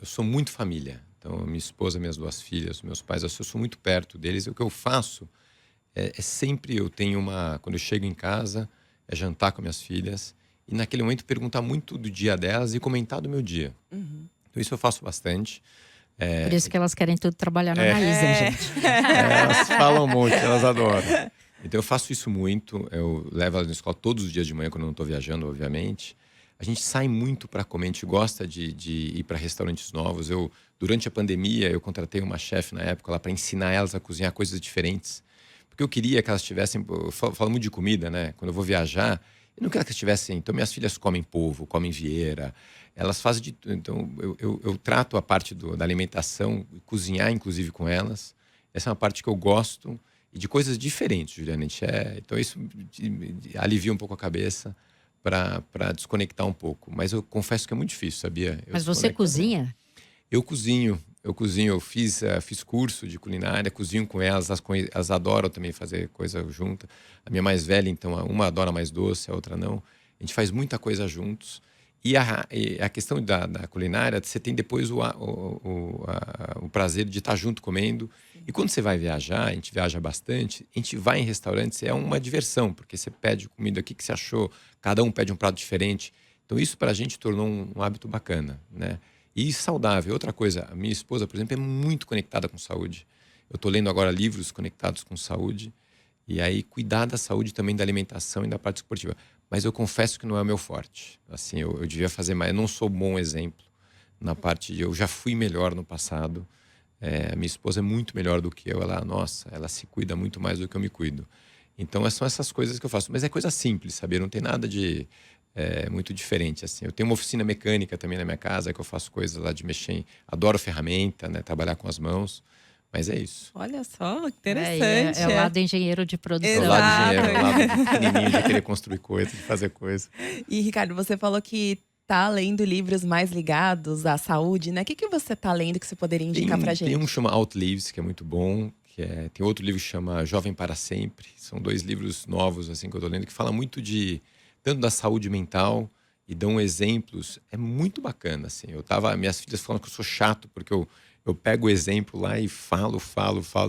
sou muito família. Então, minha esposa, minhas 2 filhas, meus pais, eu sou muito perto deles. O que eu faço é sempre quando eu chego em casa, é jantar com minhas filhas e naquele momento perguntar muito do dia delas e comentar do meu dia. Então, isso eu faço bastante. Por isso que elas querem tudo trabalhar na raiz, hein, gente? Elas falam um monte, elas adoram. Então eu faço isso muito. Eu levo elas na escola todos os dias de manhã, quando eu não estou viajando, obviamente. A gente sai muito para comer, a gente gosta de ir para restaurantes novos. Durante a pandemia, eu contratei uma chefe na época lá para ensinar elas a cozinhar coisas diferentes. Porque eu queria que elas tivessem... Eu falo muito de comida, né? Quando eu vou viajar, eu não quero que elas tivessem... Então, minhas filhas comem polvo, comem vieira. Elas fazem de... Então, eu trato a parte da alimentação, cozinhar, inclusive, com elas. Essa é uma parte que eu gosto. E de coisas diferentes, Juliana. Então, isso alivia um pouco a cabeça para desconectar um pouco. Mas eu confesso que é muito difícil, sabia? Mas você cozinha? Eu cozinho. Eu fiz curso de culinária, cozinho com elas. Elas adoram também fazer coisa junta. A minha mais velha, então, uma adora mais doce, a outra não. A gente faz muita coisa juntos. E a questão da culinária, você tem depois o prazer de estar junto comendo. E quando você vai viajar, a gente viaja bastante, a gente vai em restaurantes, é uma diversão, porque você pede comida, o que você achou, cada um pede um prato diferente. Então isso para a gente tornou um hábito bacana, né? E saudável. Outra coisa, a minha esposa, por exemplo, é muito conectada com saúde. Eu estou lendo agora livros conectados com saúde. E aí cuidar da saúde também, da alimentação e da parte esportiva. Mas eu confesso que não é o meu forte. Assim, eu devia fazer mais. Eu não sou bom exemplo na parte eu já fui melhor no passado. A minha esposa é muito melhor do que eu. Ela se cuida muito mais do que eu me cuido. Então, são essas coisas que eu faço. Mas é coisa simples, sabe? Não tem nada de muito diferente, assim. Eu tenho uma oficina mecânica também na minha casa, que eu faço coisas lá de mexer. Adoro ferramenta, né? Trabalhar com as mãos. Mas é isso. Olha só, interessante. É o lado engenheiro de produção. É o lado de engenheiro, é o lado pequenininho de querer construir coisa, de fazer coisa. E, Ricardo, você falou que tá lendo livros mais ligados à saúde, né? O que você tá lendo que você poderia indicar pra gente? Tem um que chama Out Lives, que é muito bom. Tem outro livro que chama Jovem para Sempre. São 2 livros novos assim, que eu tô lendo, que fala muito tanto da saúde mental e dão exemplos. É muito bacana, assim. Minhas filhas falam que eu sou chato, porque eu pego o exemplo lá e falo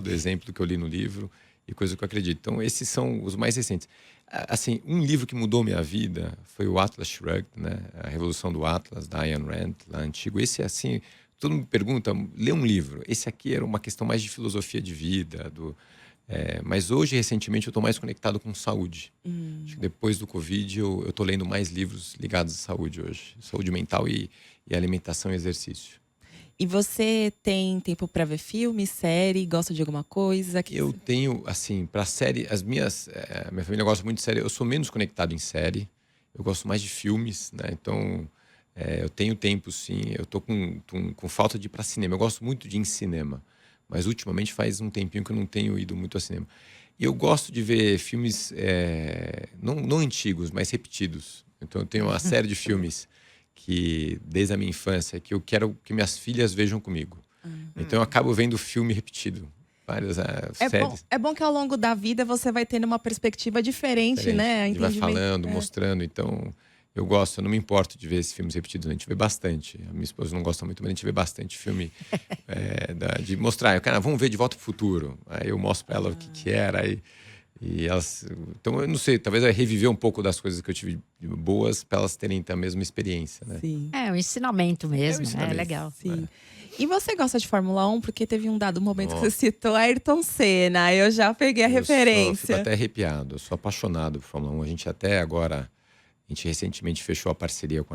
do exemplo que eu li no livro e coisa que eu acredito. Então, esses são os mais recentes. Assim, um livro que mudou minha vida foi o Atlas Shrugged, né? A Revolução do Atlas, da Ayn Rand, lá antigo. Esse, assim, todo mundo me pergunta, lê um livro. Esse aqui era uma questão mais de filosofia de vida. Mas hoje, recentemente, eu estou mais conectado com saúde. Acho que depois do Covid, eu estou lendo mais livros ligados à saúde hoje. Saúde mental e alimentação e exercício. E você tem tempo para ver filme, série? Gosta de alguma coisa? Eu tenho, assim, para série, minha família gosta muito de série. Eu sou menos conectado em série. Eu gosto mais de filmes, né? Então, eu tenho tempo, sim. Eu tô com falta de ir para cinema. Eu gosto muito de ir em cinema. Mas, ultimamente, faz um tempinho que eu não tenho ido muito ao cinema. E eu gosto de ver filmes, não antigos, mas repetidos. Então, eu tenho uma série de filmes que desde a minha infância, que eu quero que minhas filhas vejam comigo. Então eu acabo vendo filme repetido. várias É bom, séries. é bom que ao longo da vida você vai tendo uma perspectiva diferente, né? A gente vai Entendimento. falando, mostrando. Então, eu gosto, eu não me importo de ver esses filmes repetidos. A gente vê bastante. A minha esposa não gosta muito, mas a gente vê bastante filme de mostrar. Cara, vamos ver De Volta pro Futuro. Aí eu mostro pra ela o que era. E elas. Então, eu não sei, talvez eu reviver um pouco das coisas que eu tive boas para elas terem a mesma experiência, né? Sim. É um ensinamento mesmo, ensinamento. é legal. Sim. E você gosta de Fórmula 1? Porque teve um dado momento que você citou Ayrton Senna. Eu já peguei a Eu referência. fico até arrepiado. Eu sou apaixonado por Fórmula 1. A gente até agora, a gente recentemente fechou a parceria com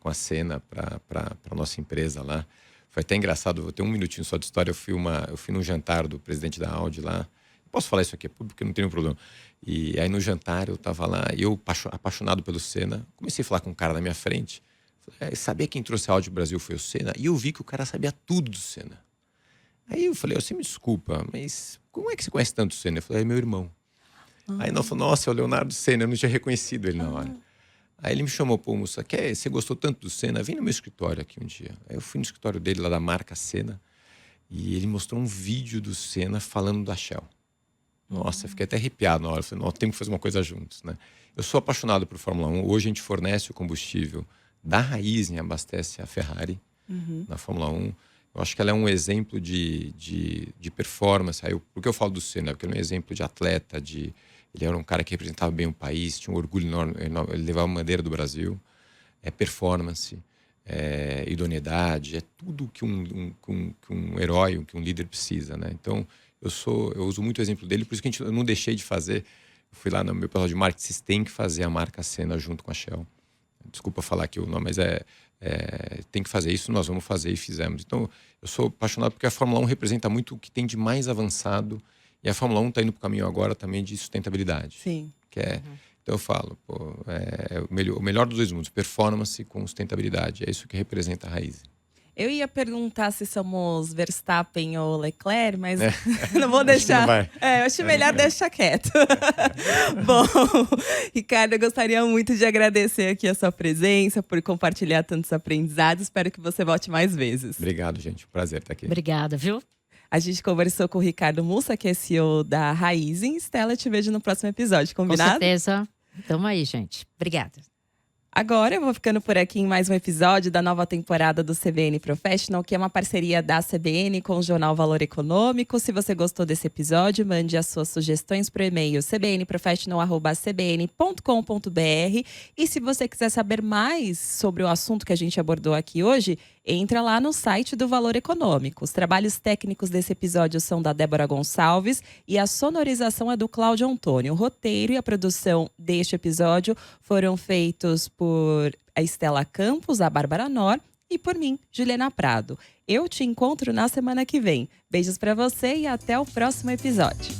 a Senna para a nossa empresa lá. Foi até engraçado, vou ter um minutinho só de história. Eu fui num jantar do presidente da Audi lá. Posso falar isso aqui, é público, não tem nenhum problema. E aí no jantar eu tava lá, e eu apaixonado pelo Senna, comecei a falar com um cara na minha frente. Sabia quem trouxe a Audi Brasil foi o Senna? E eu vi que o cara sabia tudo do Senna. Aí eu falei, você me desculpa, mas como é que você conhece tanto o Senna? Eu falei, é meu irmão. Aí ele falou, nossa, é o Leonardo Senna, eu não tinha reconhecido ele na hora. Aí ele me chamou, pô, moça, você gostou tanto do Senna? Vem no meu escritório aqui um dia. Aí eu fui no escritório dele, lá da marca Senna, e ele mostrou um vídeo do Senna falando da Shell. Nossa, fiquei até arrepiado na hora. Falei, nós temos que fazer uma coisa juntos, né? Eu sou apaixonado por Fórmula 1. Hoje a gente fornece o combustível da Raízen, abastece a Ferrari na Fórmula 1. Eu acho que ela é um exemplo de performance. Por que eu falo do Senna? Porque ele é um exemplo de atleta, ele era um cara que representava bem o país, tinha um orgulho enorme, ele levava a bandeira do Brasil. É performance, é idoneidade, é tudo que um herói, que um líder precisa, né? Então, eu uso muito o exemplo dele, por isso que eu não deixei de fazer. Eu fui lá no meu pessoal de marketing, vocês têm que fazer a marca Senna junto com a Shell. Desculpa falar aqui o nome, mas tem que fazer isso, nós vamos fazer e fizemos. Então, eu sou apaixonado porque a Fórmula 1 representa muito o que tem de mais avançado e a Fórmula 1 está indo para o caminho agora também de sustentabilidade. Sim. Então eu falo, o melhor dos dois mundos, performance com sustentabilidade, é isso que representa a Raízen. Eu ia perguntar se somos Verstappen ou Leclerc, mas não vou deixar. Eu acho melhor deixar quieto. Bom, Ricardo, eu gostaria muito de agradecer aqui a sua presença, por compartilhar tantos aprendizados. Espero que você volte mais vezes. Obrigado, gente. Prazer estar aqui. Obrigada, viu? A gente conversou com o Ricardo Mussa, que é CEO da Raízen. Stella, eu te vejo no próximo episódio, combinado? Com certeza. Tamo aí, gente. Obrigada. Agora eu vou ficando por aqui em mais um episódio da nova temporada do CBN Professional, que é uma parceria da CBN com o jornal Valor Econômico. Se você gostou desse episódio, mande as suas sugestões para o e-mail cbnprofessional@cbn.com.br. E se você quiser saber mais sobre o assunto que a gente abordou aqui hoje, entra lá no site do Valor Econômico. Os trabalhos técnicos desse episódio são da Débora Gonçalves e a sonorização é do Cláudio Antônio. O roteiro e a produção deste episódio foram feitos por a Estela Campos, a Bárbara Nor e por mim, Juliana Prado. Eu te encontro na semana que vem. Beijos pra você e até o próximo episódio.